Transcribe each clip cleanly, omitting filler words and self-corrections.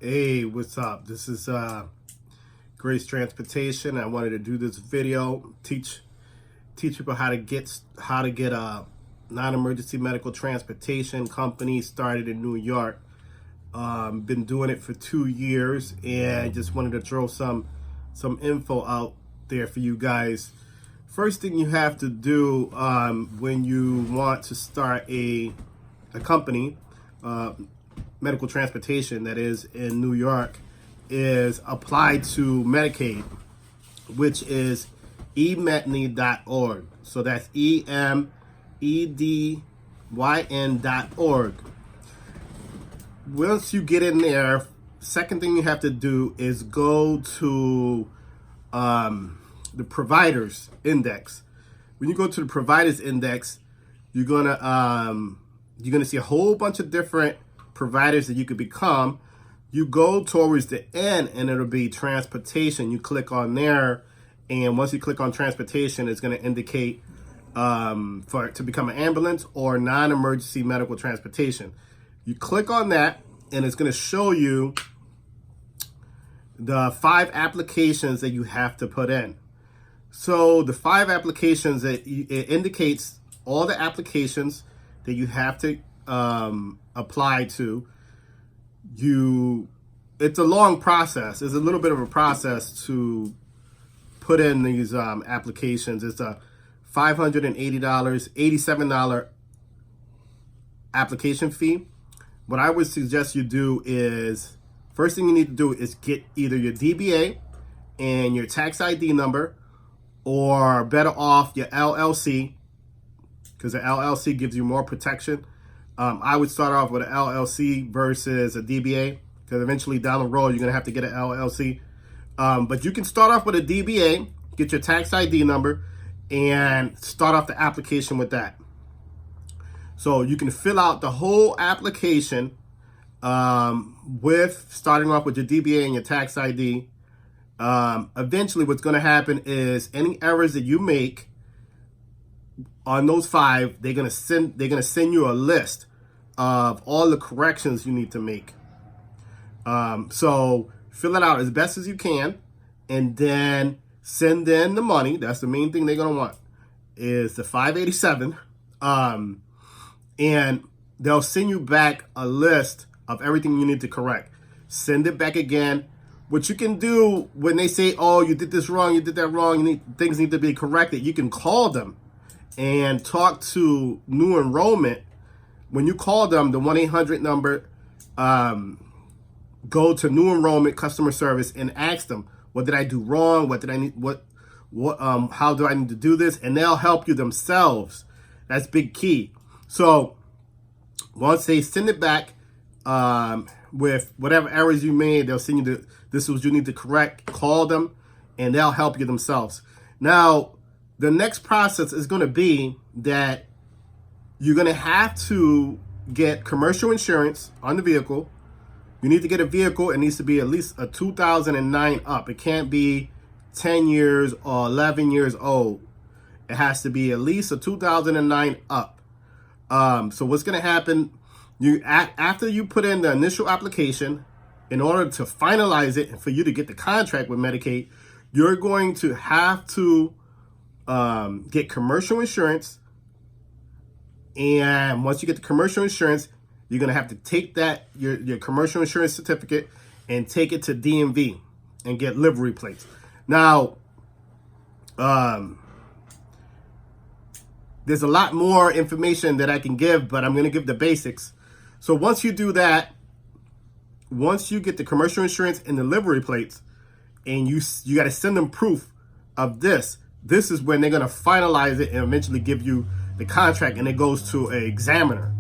Hey, what's up? This is Grace Transportation. I wanted to do this video, teach people how to get a non-emergency medical transportation company started in New York. Been doing it for 2 years, and just wanted to throw some info out there for you guys. First thing you have to do when you want to start a company, medical transportation that is in New York, is apply to Medicaid, which is emedny.org. So that's emedyn.org. Once you get in there, second thing you have to do is go to the providers index. When you go to the providers index, you're gonna see a whole bunch of different providers that you could become. You go towards the end and it'll be transportation. You click on there, and once you click on transportation, it's going to indicate for it to become an ambulance or non-emergency medical transportation. You click on that and it's going to show you the 5 applications that you have to put in. So the 5 applications, that it indicates all the applications that you have to apply to. It's a long process. It's a little bit of a process to put in these applications. It's a $580, $87 application fee. What I would suggest you do is, first thing you need to do is get either your DBA and your tax ID number, or better off your LLC, because the LLC gives you more protection. I would start off with an LLC versus a DBA, because eventually down the road, you're going to have to get an LLC. But you can start off with a DBA, get your tax ID number, and start off the application with that. So you can fill out the whole application with starting off with your DBA and your tax ID. Eventually, what's going to happen is any errors that you make on those 5, they're gonna send you a list of all the corrections you need to make. So fill it out as best as you can, and then send in the money. That's the main thing they're gonna want, is the $587, and they'll send you back a list of everything you need to correct. Send it back again. What you can do when they say, "Oh, you did this wrong, you did that wrong, things need to be corrected," you can call them and talk to new enrollment. When you call them, the 1-800 number, go to new enrollment customer service and ask them, what did I do wrong? What did I need? How do I need to do this? And they'll help you themselves. That's big key. So once they send it back with whatever errors you made, they'll send you this is what you need to correct. Call them and they'll help you themselves. Now, the next process is going to be that you're going to have to get commercial insurance on the vehicle. You need to get a vehicle. It needs to be at least a 2009 up. It can't be 10 years or 11 years old. It has to be at least a 2009 up. So what's going to happen, after you put in the initial application, in order to finalize it and for you to get the contract with Medicaid, you're going to have to get commercial insurance. And once you get the commercial insurance, you're going to have to take that, your commercial insurance certificate, and take it to DMV and get livery plates. Now, there's a lot more information that I can give, but I'm going to give the basics. So once you do that, once you get the commercial insurance and the livery plates, and you got to send them proof of this, this is when they're going to finalize it and eventually give you the contract, and it goes to an examiner,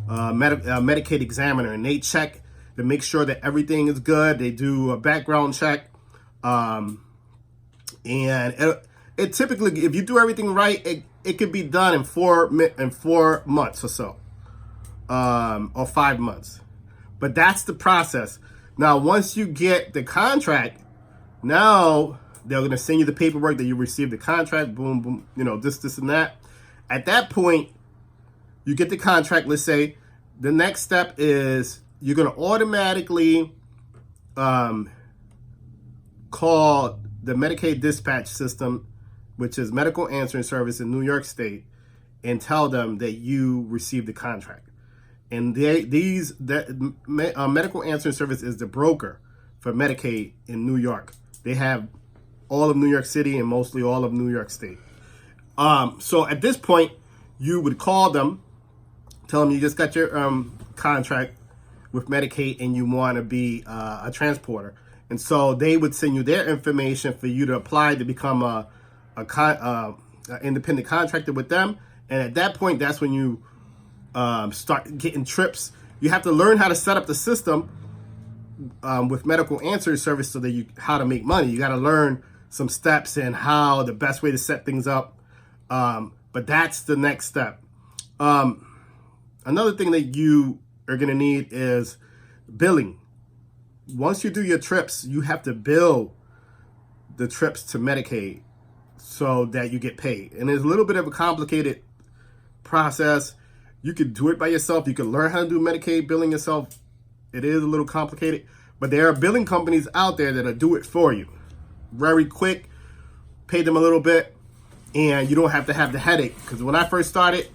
Medicaid examiner, and they check to make sure that everything is good. They do a background check, and it typically, if you do everything right, it could be done in 4 months or so, or 5 months. But that's the process. Now, once you get the contract, now they're going to send you the paperwork that you received the contract, boom, boom, this and that. At that point, you get the contract. Let's say the next step is you're going to automatically call the Medicaid dispatch system, which is medical answering service in New York State, and tell them that you received the contract. And medical answering service is the broker for Medicaid in New York. They have all of New York City and mostly all of New York State. So at this point, you would call them, tell them you just got your contract with Medicaid and you want to be a transporter. And so they would send you their information for you to apply to become a independent contractor with them. And at that point, that's when you start getting trips. You have to learn how to set up the system with medical answering service so that how to make money. You got to learn some steps and how the best way to set things up. But that's the next step. Another thing that you are going to need is billing. Once you do your trips, you have to bill the trips to Medicaid so that you get paid. And it's a little bit of a complicated process. You could do it by yourself. You can learn how to do Medicaid billing yourself. It is a little complicated, but there are billing companies out there that'll do it for you. Very quick, pay them a little bit, and you don't have to have the headache. Because when I first started,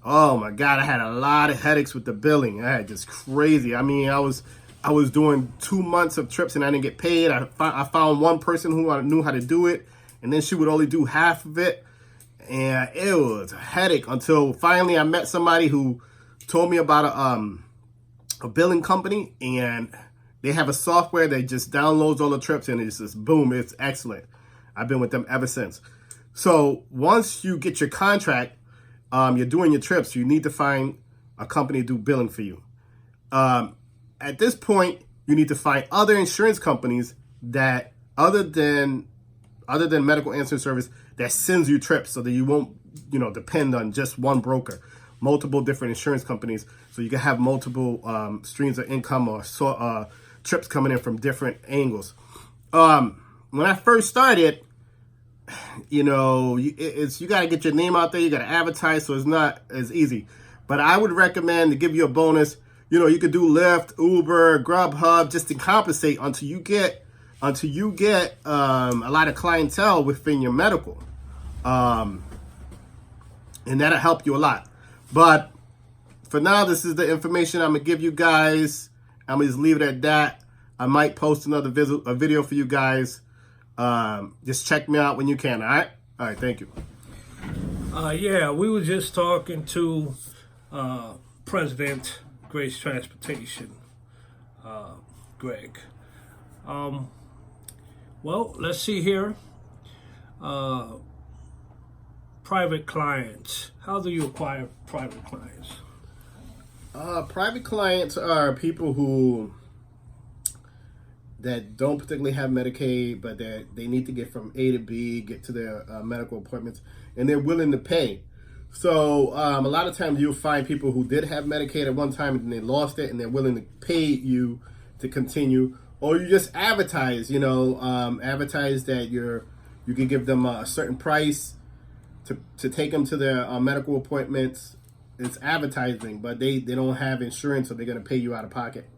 oh my God, I had a lot of headaches with the billing. I had just crazy. I mean, I was doing 2 months of trips and I didn't get paid. I found one person who knew how to do it, and then she would only do half of it. And it was a headache until finally I met somebody who told me about a billing company, and they have a software that just downloads all the trips and it's just boom, it's excellent. I've been with them ever since. So once you get your contract, you're doing your trips, you need to find a company to do billing for you. At this point, you need to find other insurance companies that other than medical answering service that sends you trips so that you won't, depend on just one broker, multiple different insurance companies, so you can have multiple streams of income or trips coming in from different angles. When I first started, you got to get your name out there, you got to advertise, so it's not as easy. But I would recommend to give you a bonus. You could do Lyft, Uber, Grubhub, just to compensate until you get a lot of clientele within your medical, and that'll help you a lot. But for now, this is the information I'm gonna give you guys. I'm gonna just leave it at that. I might post another video for you guys. Just check me out when you can. All right. Thank you. Yeah, we were just talking to President Grace Transportation, Greg. Well, let's see here. Private clients. How do you acquire private clients? Private clients are people that don't particularly have Medicaid, but that they need to get from A to B, get to their medical appointments, and they're willing to pay. So a lot of times you'll find people who did have Medicaid at one time and they lost it, and they're willing to pay you to continue. Or you just advertise, advertise that you can give them a certain price to take them to their medical appointments. It's advertising, but they don't have insurance, so they're going to pay you out of pocket.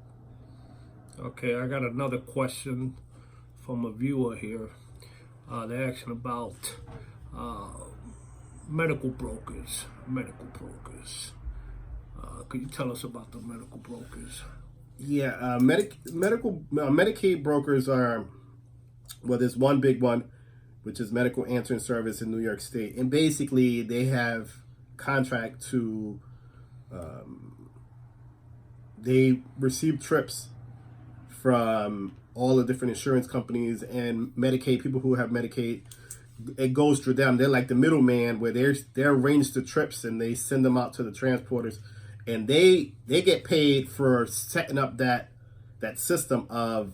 Okay, I got another question from a viewer here. They're asking about medical brokers. Could you tell us about the medical brokers? Yeah, Medicaid brokers are, there's one big one, which is Medical Answering Service in New York State. And basically, they have contract to, they receive trips from all the different insurance companies and Medicaid, people who have Medicaid. It goes through them. They're like the middleman where they arrange the trips and they send them out to the transporters. And they get paid for setting up that system of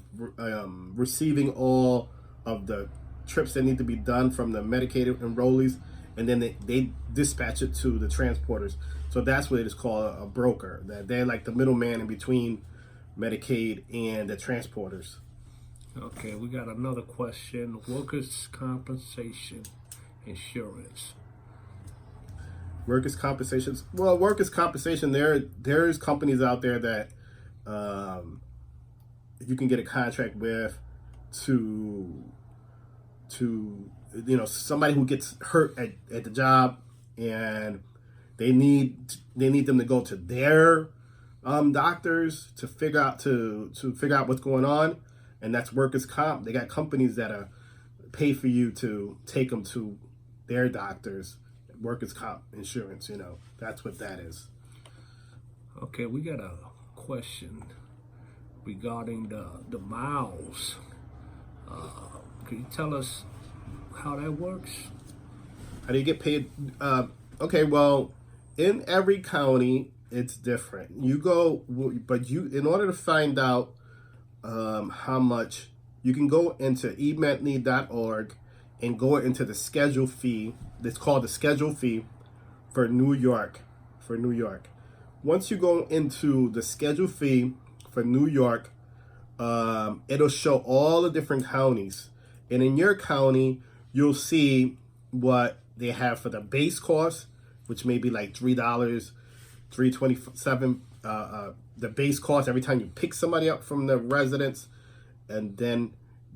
receiving all of the trips that need to be done from the Medicaid enrollees, and then they dispatch it to the transporters. So that's what it is called, a broker. That they're like the middleman in between Medicaid and the transporters. Okay, we got another question. Workers' compensation insurance. Workers' compensation. Well, workers' compensation. There's companies out there that you can get a contract with to somebody who gets hurt at the job, and they need them to go to their doctors to figure out what's going on, and that's workers' comp. They got companies that pay for you to take them to their doctors. Workers' comp insurance, that's what that is. Okay, we got a question regarding the miles. Can you tell us how that works? How do you get paid? Okay, well, in every county, it's different. In order to find out how much, you can go into eMetney.org and go into the schedule fee. It's called the schedule fee for New York. Once you go into the schedule fee for New York, it'll show all the different counties. And in your county, you'll see what they have for the base cost, which may be like $3, $3.27. The base cost every time you pick somebody up from the residence, and then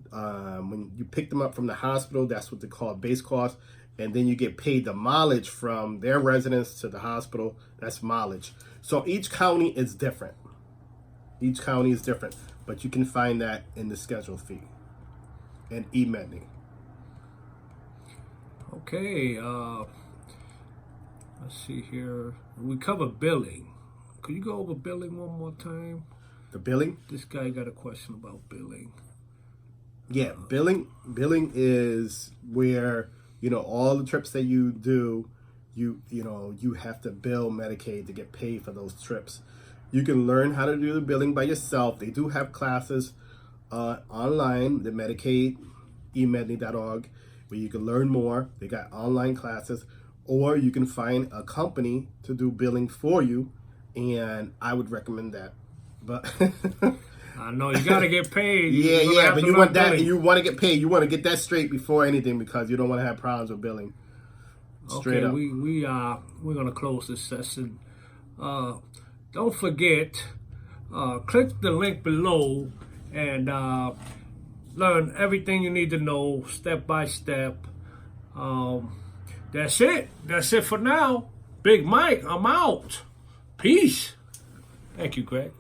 when you pick them up from the hospital, that's what they call base cost. And then you get paid the mileage from their residence to the hospital. That's mileage. So each county is different. But you can find that in the schedule fee and eMetney. Okay, let's see here. We covered billing. Could you go over billing one more time? The billing? This guy got a question about billing. Yeah, billing is where, all the trips that you do, you have to bill Medicaid to get paid for those trips. You can learn how to do the billing by yourself. They do have classes online, the Medicaid, eMetney.org, where you can learn more. They got online classes, or you can find a company to do billing for you, and I would recommend that. But I know you got to get paid. Yeah, but you want that, and you want to get paid. You want to get that straight before anything, because you don't want to have problems with billing. Straight up. We're gonna close this session. Don't forget, click the link below and learn everything you need to know step by step. That's it. That's it for now. Big Mike, I'm out. Peace. Thank you, Greg.